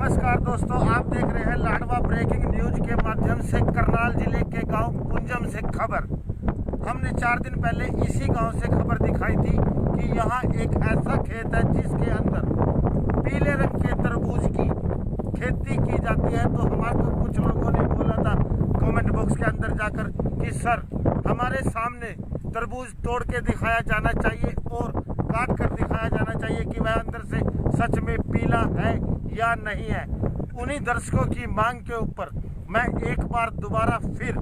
नमस्कार दोस्तों, आप देख रहे हैं लाडवा ब्रेकिंग न्यूज के माध्यम से करनाल जिले के गांव पुंजम से खबर। हमने 4 दिन पहले इसी गांव से खबर दिखाई थी कि यहां एक ऐसा खेत है जिसके अंदर पीले रंग के तरबूज की खेती की जाती है। तो हमारे को कुछ लोगों ने बोला था कमेंट बॉक्स के अंदर जाकर कि सर हमारे सामने तरबूज तोड़ के दिखाया जाना चाहिए और काट कर दिखाया जाना चाहिए कि वह अंदर से सच में पीला है या नहीं है। उन्हीं दर्शकों की मांग के ऊपर मैं एक बार दोबारा फिर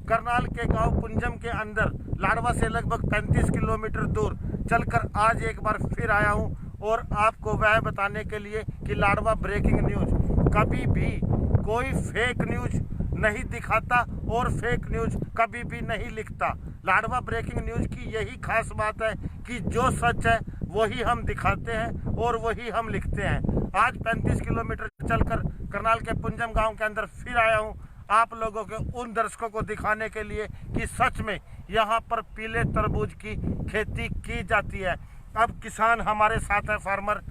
करनाल के गांव पुंजम के अंदर लाडवा से लगभग 35 किलोमीटर दूर चलकर आज एक बार फिर आया हूं और आपको वह बताने के लिए कि लाडवा ब्रेकिंग न्यूज कभी भी कोई फेक न्यूज नहीं दिखाता और फेक न्यूज कभी भी नहीं लिखता। लाडवा ब्रेकिंग न्यूज की यही खास बात है कि जो सच है वही हम दिखाते हैं और वही हम लिखते हैं। आज 35 किलोमीटर चलकर करनाल के पुंजम गांव के अंदर फिर आया हूं आप लोगों के उन दर्शकों को दिखाने के लिए कि सच में यहां पर पीले तरबूज की खेती की जाती है। अब किसान हमारे साथ है, फार्मर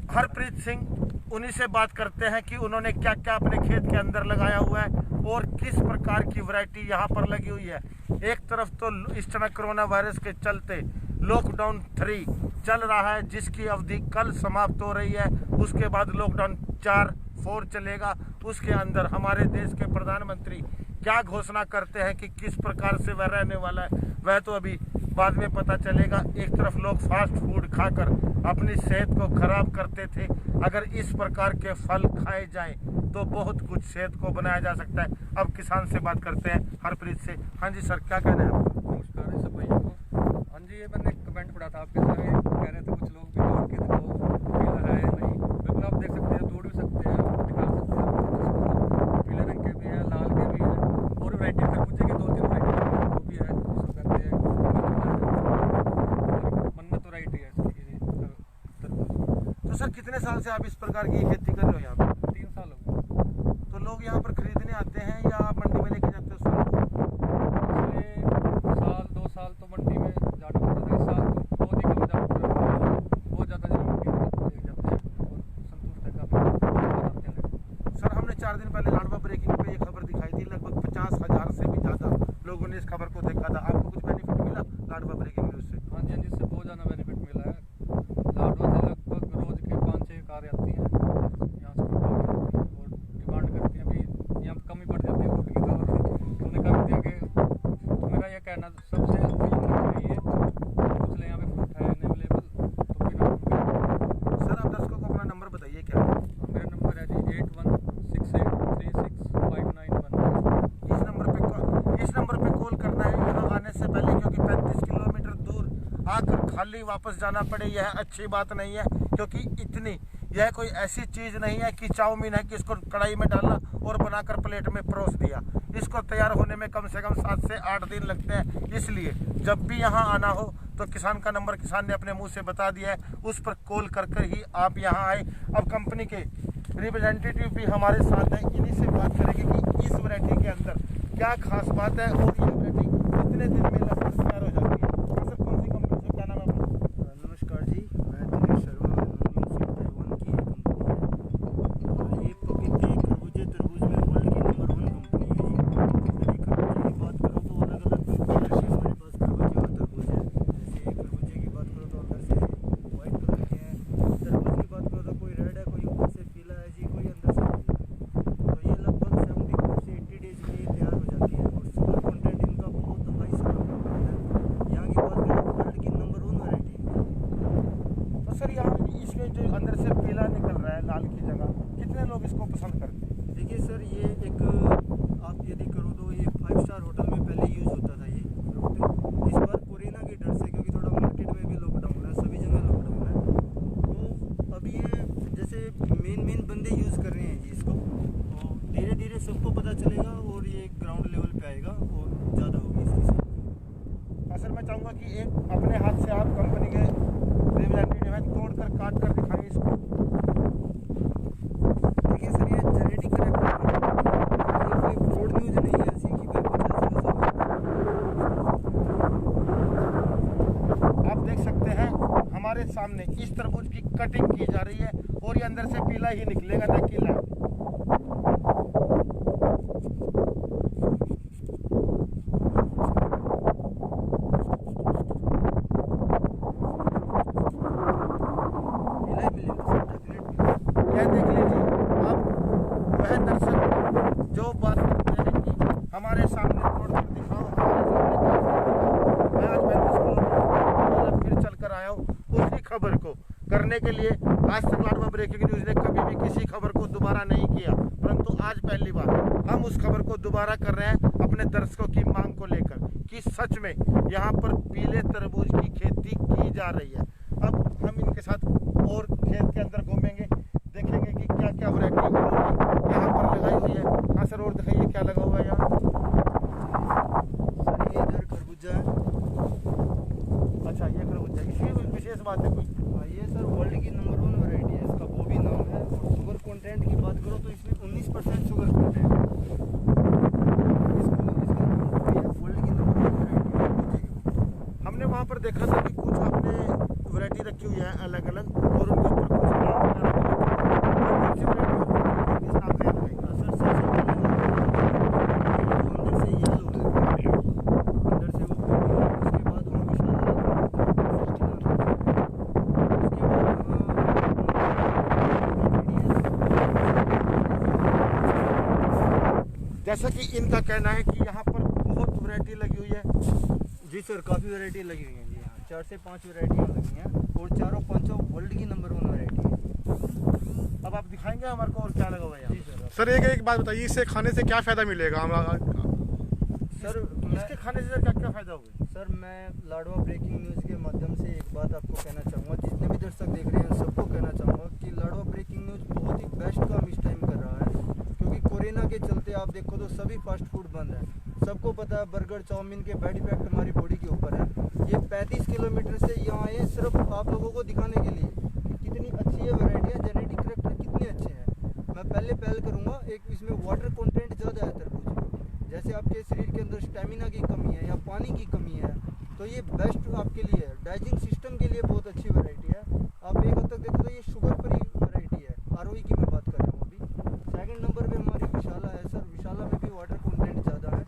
हरप्रीत सिंह, उन्हीं से बात करते हैं कि उन्होंने क्या क्या अपने खेत के अंदर लगाया हुआ है और किस प्रकार की वैरायटी यहाँ पर लगी हुई है। एक तरफ तो इस समय कोरोना वायरस के चलते लॉकडाउन 3 चल रहा है जिसकी अवधि कल समाप्त हो रही है, उसके बाद लॉकडाउन 4 चलेगा। उसके अंदर हमारे देश के प्रधानमंत्री क्या घोषणा करते हैं कि किस प्रकार से वह रहने वाला है वह तो अभी बाद में पता चलेगा। एक तरफ लोग फास्ट फूड खाकर अपनी सेहत को खराब करते थे, अगर इस प्रकार के फल खाए जाएं तो बहुत कुछ सेहत को बनाया जा सकता है। अब किसान से बात करते हैं, हरप्रीत से। हाँ जी सर, क्या कहना है आप? नमस्कार है सब भाइयों को। हाँ जी, ये मैंने कमेंट पढ़ा था आपके सारे, कह रहे थे कुछ लोग भी तोड़ के दिखाओ पीला है या नहीं। बिल्कुल आप देख सकते हैं, तोड़ भी सकते हैं, दिखा सकते हैं। पीले रंग के भी है, लाल के भी है और वैरायटी खरबूजे की 2-3 वैरायटी वो भी है जिसको कहते हैं मन्नत वैरायटी है इसकी तरबूज। तो सर कितने साल से आप इस प्रकार की खेती कर रहे हो यहाँ पर? 3 साल हो गए। तो लोग यहाँ पर खरीदने आते हैं या मंडी में लेके जाते हो सर? पिछले साल 2 साल तो मंडी में जाना पड़ता था, इस साल तो बहुत ही कम जाना पड़ रहा है, बहुत ज़्यादा जरूर ले जाते हैं और संतुष्ट है काफ़ी। सर हमने 4 दिन पहले लाडवा ब्रेकिंग पे ये खबर दिखाई थी, लगभग 50,000 से भी ज़्यादा लोगों ने इस खबर को देखा था। आपको कुछ बेनिफिट मिला लाडवा ब्रेकिंग न्यूज़ से? हाँ जी, जिससे बहुत ज़्यादा बेनिफिट मिला है। लाडवा से लगभग रोज़ के 5-6 कारें आती हैं और यहाँ से आती हैं और डिमांड करती हैं। अभी यहाँ कमी पड़ जाती है फूड की, तो उन्होंने कहा दिया कि मेरा यह कहना सबसे चाहिए पूछ लें यहाँ पे फ्रूट है अवेलेबल तो बिना। सर आप दर्शकों को अपना नंबर बताइए क्या है? मेरा नंबर है जी 8168365911। इस नंबर पे कॉल करना है यहाँ आने से पहले, क्योंकि 35 किलोमीटर दूर आकर खाली वापस जाना पड़े यह अच्छी बात नहीं है। क्योंकि यह कोई ऐसी चीज़ नहीं है कि चाउमीन है कि इसको कढ़ाई में डाला और बनाकर प्लेट में परोस दिया। इसको तैयार होने में कम से कम 7 से 8 दिन लगते हैं। इसलिए जब भी यहाँ आना हो तो किसान का नंबर किसान ने अपने मुंह से बता दिया है, उस पर कॉल कर ही आप यहाँ आए। अब कंपनी के रिप्रेजेंटेटिव भी हमारे साथ हैं, इन्हीं से बात करेंगे कि इस वैरायटी के अंदर क्या खास बात है और ये वैरायटी कितने दिन में लगभग तैयार हो जाती है। सर कौन सी कंपनी से, क्या नाम है आपका? नमस्कार जी, मैं दिनेश शर्मा, ताइवान की कंपनी है। ये पपीते खरबूजे तरबूज में वर्ल्ड की नंबर 1 कंपनी है। यदि खरबूजे की बात करो तो अलग अलग कलर के हमारे पास खरबूजे और तरबूज है। जैसे खरबूजे की बात करो तो अंदर से वाइट कलर के हैं, तरबूज की बात करो तो कोई रेड है, कोई ऊपर से पीला है जी, कोई अंदर से पीला है। तो ये लगभग 75 से 80 डेज में ये तैयार हो जाती है और शुगर कंटेंट इनका बहुत हाई शुगर कंटेंट है। यहाँ की बात करें तो वर्ल्ड की नंबर 1 वैरायटी है। तो सर यहाँ इसमें जो अंदर से पीला निकल रहा है लाल की जगह, कितने लोग इसको पसंद करते हैं? देखिए सर, ये एक आप यदि करो तो ये 5 स्टार होटल में पहले यूज़ होता था ये फ्रूट। इस बार कोरोना के डर से, क्योंकि थोड़ा मार्केट में भी लॉकडाउन है, सभी जगह लॉकडाउन है, तो अब ये जैसे मेन बंदे यूज़ कर रहे हैं जी इसको, तो धीरे धीरे सबको पता चलेगा और ये ग्राउंड लेवल पे आएगा और ज़्यादा होगी इसकी सेल। हाँ सर, मैं चाहूँगा कि एक अपने हाथ से आप कंपनी के रिप्रेजेंटेटिव हैं, तोड़ कर काट कर दिखाएंगे इसको। देखिए सर, ये जेनेटिक करेक्ट है, ये कोई फ्रॉड न्यूज़ नहीं है ऐसी कि भाई कुछ ऐसा वैसा। आप देख सकते हैं हमारे सामने इस तरबूज की कटिंग की जा रही है और ये अंदर से पीला ही निकलेगा, ना कि लाल। यह देख लीजिए। अब वह दर्शक जो बात करते हैं कि हमारे सामने तोड़ कर दिखाओ, मैं आज 35 किलोमीटर फिर चल कर आया हूँ उसी खबर को करने के लिए। आज तक लाडवा ब्रेकिंग न्यूज़ ने कभी भी किसी खबर को दोबारा नहीं किया, परंतु आज पहली बार हम उस खबर को दोबारा कर रहे हैं अपने दर्शकों की मांग को लेकर कि सच में यहाँ पर पीले तरबूज की खेती की जा रही है। अब हम इनके साथ और खेत के अंदर घूमेंगे, देखेंगे कि क्या क्या वैरायटी यहाँ पर लगाई हुई है। हाँ सर, और दिखाइए क्या लगा हुआ है यहाँ। सर ये इधर खरबूजा है। अच्छा, ये खरबूजा, इसकी विशेष बात है कोई? हाँ, ये सर वर्ल्ड की नंबर 1 वैरायटी है, इसका वो भी नाम है। और शुगर कंटेंट की बात करो तो इसमें 19% शुगर कंटेंट है। इसका नाम भी है, वर्ल्ड की नंबर 1 वैरायटी। हमने वहाँ पर देखा था कि कुछ आपने वैरायटी रखी हुई है अलग अलग, और उनके ऊपर कुछ नाम वगैरह भी लिखे हुए हैं। कौन सी वैरायटी किस नाम पे है? सर सबसे पहले वो अंदर से येलो है, अंदर से वो पीली है। उसके बाद वो विशाल जैसा कि इनका कहना है कि यहाँ पर बहुत वैरायटी लगी हुई है। जी सर, काफ़ी वैरायटी लगी हुई है जी। यहाँ 4 से 5 वैरायटियाँ लगी हैं और चारों पांचों वर्ल्ड की नंबर 1 वैरायटी है। अब आप दिखाएंगे हमारे को और क्या लगा हुआ है यहाँ? जी सर। सर एक बात बताइए, इससे खाने से क्या फ़ायदा मिलेगा हमारा? सर इसके खाने से क्या क्या फायदा होगा? सर मैं लाडवा ब्रेकिंग न्यूज़ के माध्यम से एक बात आपको कहना चाहूँगा, जितने भी दर्शक देख रहे हैं सबको कहना चाहूँगा कि लाडवा ब्रेकिंग न्यूज़ बहुत ही बेस्ट काम इस टाइम कर रहा है। क्योंकि कोरोना के चलते आप देखो तो सभी फास्ट फूड बंद है। सबको पता है बर्गर चाउमीन के बैड इफेक्ट हमारी बॉडी के ऊपर है। ये 35 किलोमीटर से यहाँ आए सिर्फ आप लोगों को दिखाने के लिए कि कितनी अच्छी है वैरायटियाँ, जेनेटिक करेक्टर कितने अच्छे हैं। मैं पहल करूँगा, एक इसमें वाटर कंटेंट ज़्यादा है तरबूज में। जैसे आपके शरीर के अंदर स्टेमिना की कमी है या पानी की कमी है तो ये बेस्ट आपके लिए है। डाइजेशन सिस्टम के लिए बहुत अच्छी वैरायटी है। आप एक हद तक देखो तो ये शुगर फ्री वैरायटी है। आरओई की मैं बात कर रहा हूँ अभी। सेकंड नंबर पे हमारी विशाला है सर। विशाला में भी वाटर कंटेंट ज़्यादा है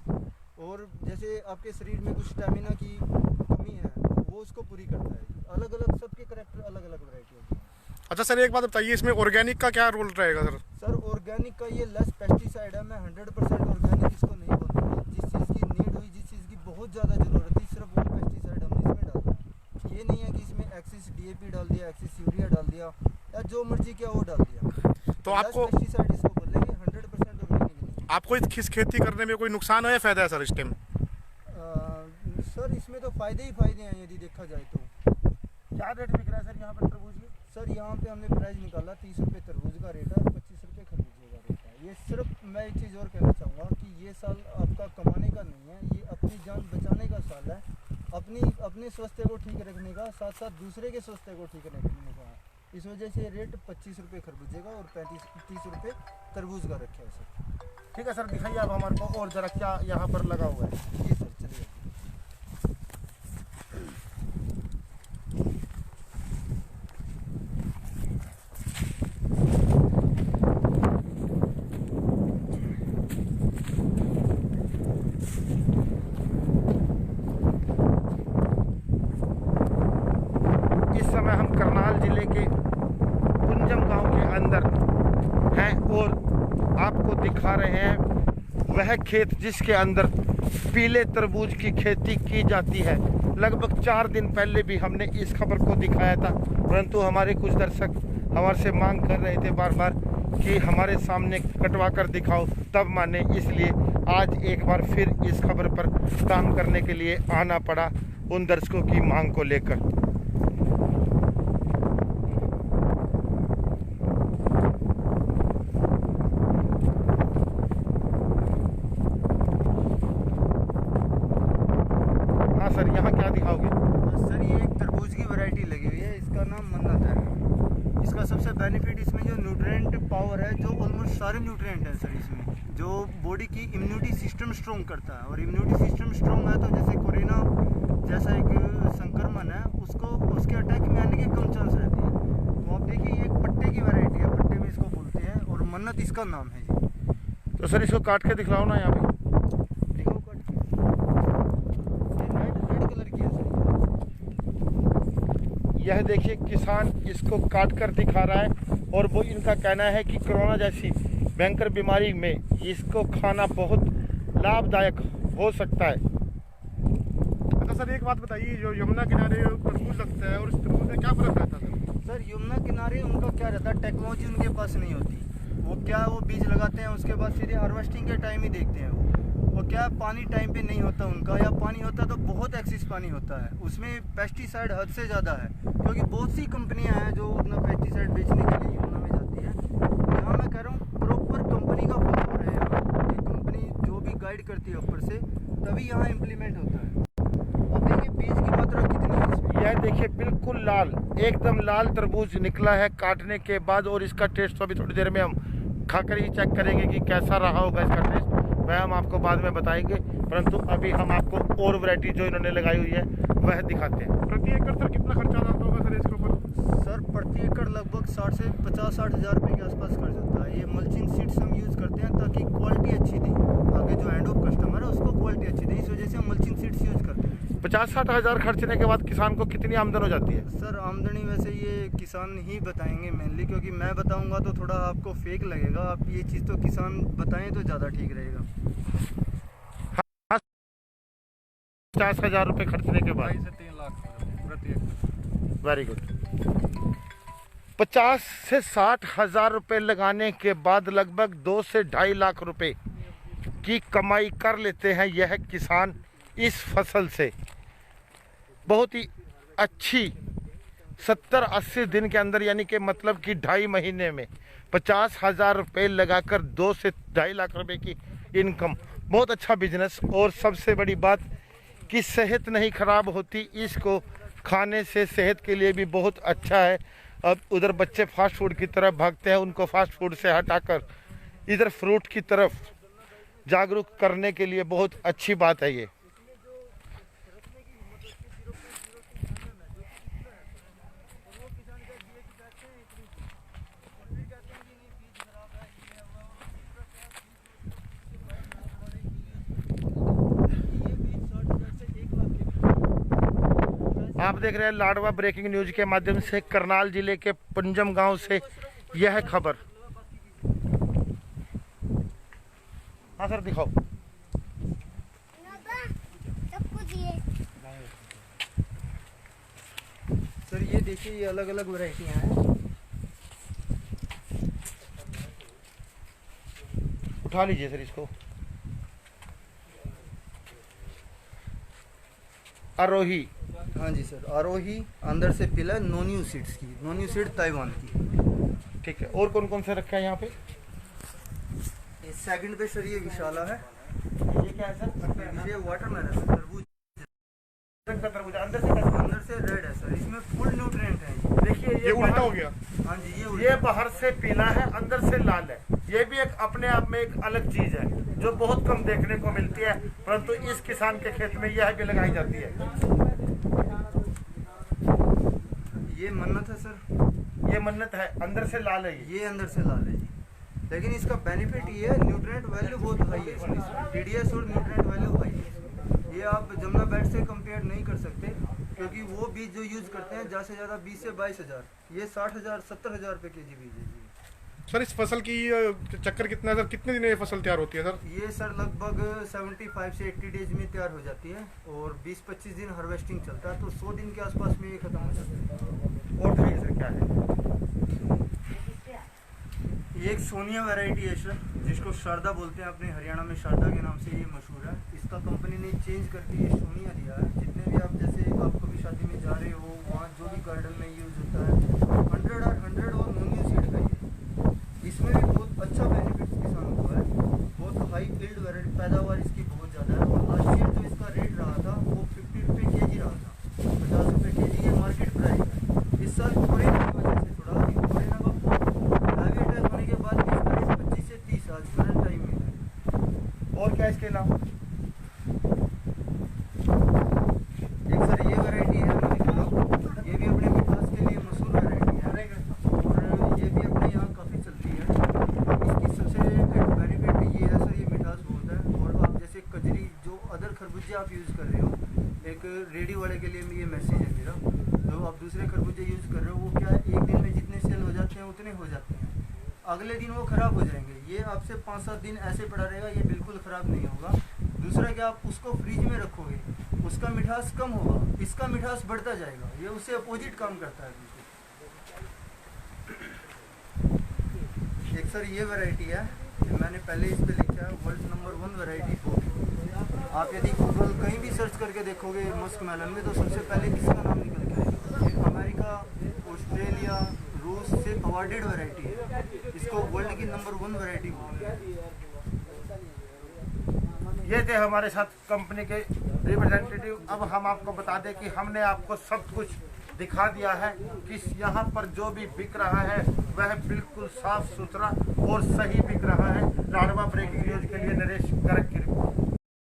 और जैसे आपके शरीर में कुछ स्टेमिना की कमी है वो उसको पूरी करता है। अलग अलग सबके करेक्टर अलग अलग वैरायटी होती है। अच्छा सर, एक बात बताइए, इसमें ऑर्गेनिक का क्या रोल रहेगा सर? सर ऑर्गेनिक का ये लेस पेस्टिसाइड है। मैं 100% ऑर्गेनिक इसको नहीं बोलूँगा। जिस चीज़ की नीड हुई, जिस चीज़ की बहुत ज़्यादा ज़रूरत थी, सिर्फ वो पेस्टिसाइड हमने इसमें डाला है। ये नहीं है कि इसमें एक्सिस DAP डाल दिया, एक्सिस यूरिया डाल दिया या जो मर्जी किया वो डाल दिया। तो आपको पेस्टिसाइड इसको बोलेंगे। 100% ऑर्गेनिक नहीं। आपको इस खेती करने में कोई नुकसान है या फ़ायदा है सर इस टाइम? सर इसमें तो फ़ायदे ही फ़ायदे हैं यदि देखा जाए तो। क्या रेट बिक रहा है सर यहाँ पर तरबूज की? सर यहाँ पे हमने प्राइस निकाला 30 रुपये तरबूज का रेट है और 25 रुपये खरबूजे का रेट है। ये सिर्फ मैं एक चीज़ और कहना चाहूँगा कि ये साल आपका कमाने का नहीं है, ये अपनी जान बचाने का साल है। अपने स्वास्थ्य को ठीक रखने का, साथ साथ दूसरे के स्वास्थ्य को ठीक रखने का। इस वजह से रेट 25 रुपये खरबूजे का और 30 रुपये तरबूज का रखा है सर। ठीक है सर, दिखाइए आप हमारे को और जरा क्या यहाँ पर लगा हुआ है। जी सर, चलिए। इस समय हम करनाल जिले के कुंजम गांव के अंदर हैं और आपको दिखा रहे हैं वह खेत जिसके अंदर पीले तरबूज की खेती की जाती है। लगभग 4 दिन पहले भी हमने इस खबर को दिखाया था, परंतु हमारे कुछ दर्शक हमारे से मांग कर रहे थे बार बार कि हमारे सामने कटवा कर दिखाओ, तब माने। इसलिए आज एक बार फिर इस खबर पर काम करने के लिए आना पड़ा उन दर्शकों की मांग को लेकर। सर यहाँ क्या दिखाओगे? सर ये एक तरबूज की वैरायटी लगी हुई है, इसका नाम मन्नत है। इसका सबसे बेनिफिट इसमें जो न्यूट्रिएंट पावर है, जो ऑलमोस्ट सारे न्यूट्रिएंट हैं सर इसमें, जो बॉडी की इम्यूनिटी सिस्टम स्ट्रॉन्ग करता है। और इम्यूनिटी सिस्टम स्ट्रॉन्ग है तो जैसे कोरोना जैसा एक संक्रमण है उसको उसके अटैक में आने के कम चांस रहते हैं। तो अब देखिए ये एक पट्टे की वैरायटी है, पट्टे भी इसको बोलते हैं और मन्नत इसका नाम है जी। तो सर इसको काट के दिखलाओ ना यहाँ पे। देखो काट के, ये रेड कलर की है सर। यह देखिए किसान इसको काट कर दिखा रहा है और वो इनका कहना है कि कोरोना जैसी भयंकर बीमारी में इसको खाना बहुत लाभदायक हो सकता है। अच्छा सर एक बात बताइए, जो यमुना किनारे तरबूज लगता है और इस तरबूज में क्या फर्क रहता है सर? सर यमुना किनारे उनका क्या रहता है, टेक्नोलॉजी उनके पास नहीं होती। वो क्या, वो बीज लगाते हैं, उसके बाद सीधे हार्वेस्टिंग के टाइम ही देखते हैं वो क्या पानी टाइम पे नहीं होता उनका, या पानी होता तो बहुत एक्सेस पानी होता है, उसमें पेस्टिसाइड हद से ज़्यादा है। क्योंकि बहुत सी कंपनियां हैं जो अपना पेस्टिसाइड बेचने के लिए यमुना में जाती है। यहाँ मैं कह रहा हूँ प्रॉपर कंपनी का फॉलो है यहाँ, ये कंपनी जो भी गाइड करती है ऊपर से, तभी यहाँ इम्प्लीमेंट होता है। अब देखिए बीज की मात्रा कितनी है इसमें। यह देखिए बिल्कुल लाल, एकदम लाल तरबूज निकला है काटने के बाद। और इसका टेस्ट तो अभी थोड़ी देर में हम खाकर ही चेक करेंगे कि कैसा रहा होगा इसका टेस्ट, वह हम आपको बाद में बताएंगे। परंतु अभी हम आपको और वैरायटी जो इन्होंने लगाई हुई है वह दिखाते हैं। प्रति एकड़ सर कितना खर्चा आता होगा सर इसके ऊपर? सर प्रति एकड़ लगभग 60 से 50-60 हज़ार रुपये के आसपास खर्च होता है। ये मल्चिंग सीड्स हम यूज़ करते हैं ताकि क्वालिटी अच्छी दे, आगे जो एंड ऑफ कस्टमर है उसको क्वालिटी अच्छी दे, इस वजह से हम मल्चिंग सीड्स यूज़ करते हैं। 50-60 हज़ार खर्चने के बाद किसान को कितनी आमदन हो जाती है? सर आमदनी वैसे ये किसान ही बताएंगे मेनली, क्योंकि मैं बताऊंगा तो थोड़ा आपको फेक लगेगा। आप ये चीज़ तो किसान बताएं तो ज़्यादा ठीक रहेगा। 50,000 रुपये खर्चने के बाद 2.5 से 3 लाख प्रति एकड़। Very good. 50 से 60 हज़ार रुपये लगाने के बाद लगभग 2 से 2.5 लाख रुपए की कमाई कर लेते हैं यह किसान इस फसल से। बहुत ही अच्छी 70-80 दिन के अंदर, यानी कि मतलब कि 2.5 महीने में 50,000 रुपये लगाकर 2 से 2.5 लाख रुपए की इनकम, बहुत अच्छा बिजनेस। और सबसे बड़ी बात कि सेहत नहीं खराब होती, इसको खाने से सेहत के लिए भी बहुत अच्छा है। अब उधर बच्चे फास्ट फूड की तरफ भागते हैं, उनको फास्ट फूड से हटाकर इधर फ्रूट की तरफ जागरूक करने के लिए बहुत अच्छी बात है ये। आप देख रहे हैं लाडवा ब्रेकिंग न्यूज के माध्यम से करनाल जिले के पंजम गांव से यह खबर। हाँ सर दिखाओ। सर ये देखिए ये अलग अलग वैरायटियाँ हैं। उठा लीजिए सर इसको। आरोही, हाँ जी सर, आरोही अंदर से पिला है, नोन्यू सीड्स की, नोन्यू सीड ताइवान की। ठीक है। और कौन कौन से रखा है यहाँ पे? ये सेकंड पे सर ये विशाला है। ये क्या है सर? ये वाटरमेलन है, तरबूज तरबूज अंदर से कैसा? अंदर से रेड है सर, इसमें फुल न्यूट्रिएंट है। देखिए ये उल्टा हो गया। हाँ जी ये बाहर से पीला है, अंदर से लाल है। ये भी एक अपने आप में एक अलग चीज है जो बहुत कम देखने को मिलती है, परंतु इस किसान के खेत में यह भी लगाई जाती है। ये मन्नत है सर, ये मन्नत है, अंदर से लाल है ये। ये अंदर से लाल है जी। लेकिन इसका बेनिफिट ये है, न्यूट्रिएंट वैल्यू बहुत हाई है इसमें, TDS और न्यूट्रिएंट वैल्यू हाई है। ये आप जमुना बैट से कंपेयर नहीं कर सकते, क्योंकि वो बीज जो यूज़ करते हैं ज़्यादा से ज़्यादा 20 से 22 हज़ार, ये 60,000 70,000 रुपये केजी बीज है जी। सर इस फसल की चक्कर कितना है सर? कितने दिन में ये फसल तैयार होती है सर? ये सर लगभग 75 से 80 डेज में तैयार हो जाती है और 20-25 दिन हार्वेस्टिंग चलता है, तो 100 दिन के आसपास में ये खत्म हो जाता है। और देखिए सर क्या है, ये एक सोनिया वैरायटी है सर, जिसको शारदा बोलते हैं, अपने हरियाणा में शारदा के नाम से ये मशहूर है। इसका कंपनी ने चेंज करके ये सोनिया दिया है। जितने भी आप, जैसे आप कभी शादी में जा रहे हो, वहाँ जो भी गार्डन में यूज़ होता है, 100 और नोन्यू सीड का ये। इसमें भी बहुत अच्छा बेनिफिट किसानों को है, बहुत हाई फील्ड वैरायटी, पैदावार इसकी बहुत ज़्यादा है। और लास्ट ईयर जो इसका रेट रहा था वो 50 रुपये केजी रहा था, 50 रुपये केजी ये मार्केट प्राइस है। इस साल कोरोना की वजह से थोड़ा, कोरोना का हैवी अटैक होने के बाद इसका रेट 25 से 30 आज करंट टाइम में है। और क्या इसके अलावा? एक सर ये वैरायटी है, ये भी अपने मिठास के लिए मशहूर वैरायटी है। रेडी वाले के लिए ये मैसेज है मेरा। जो आप दूसरे खरबूजे यूज़ कर रहे हो वो क्या है, एक दिन में जितने सेल हो जाते हैं उतने हो जाते हैं, अगले दिन वो ख़राब हो जाएंगे। ये आपसे 5-7 दिन ऐसे पड़ा रहेगा, ये बिल्कुल ख़राब नहीं होगा। दूसरा क्या, आप उसको फ्रिज में रखोगे उसका मिठास कम होगा, इसका मिठास बढ़ता जाएगा। ये उससे अपोजिट काम करता है बिल्कुल। एक सर ये वैरायटी है, ये मैंने पहले इस पे लिखा है वर्ल्ड नंबर 1 वैरायटी। आप यदि गूगल कहीं भी सर्च करके देखोगे मस्क मेलन में तो सबसे पहले इसका नाम निकल के आएगा। ये अमेरिका, ऑस्ट्रेलिया, रूस से अवार्डेड वैरायटी है, इसको वर्ल्ड की नंबर 1 वैरायटी बोलते हैं। ये थे हमारे साथ कंपनी के रिप्रेजेंटेटिव। अब हम आपको बता दें कि हमने आपको सब कुछ दिखा दिया है कि यहाँ पर जो भी बिक रहा है वह बिल्कुल साफ सुथरा और सही बिक रहा है। लाडवा ब्रेकिंग न्यूज के लिए नरेश गर्ग की रिपोर्ट।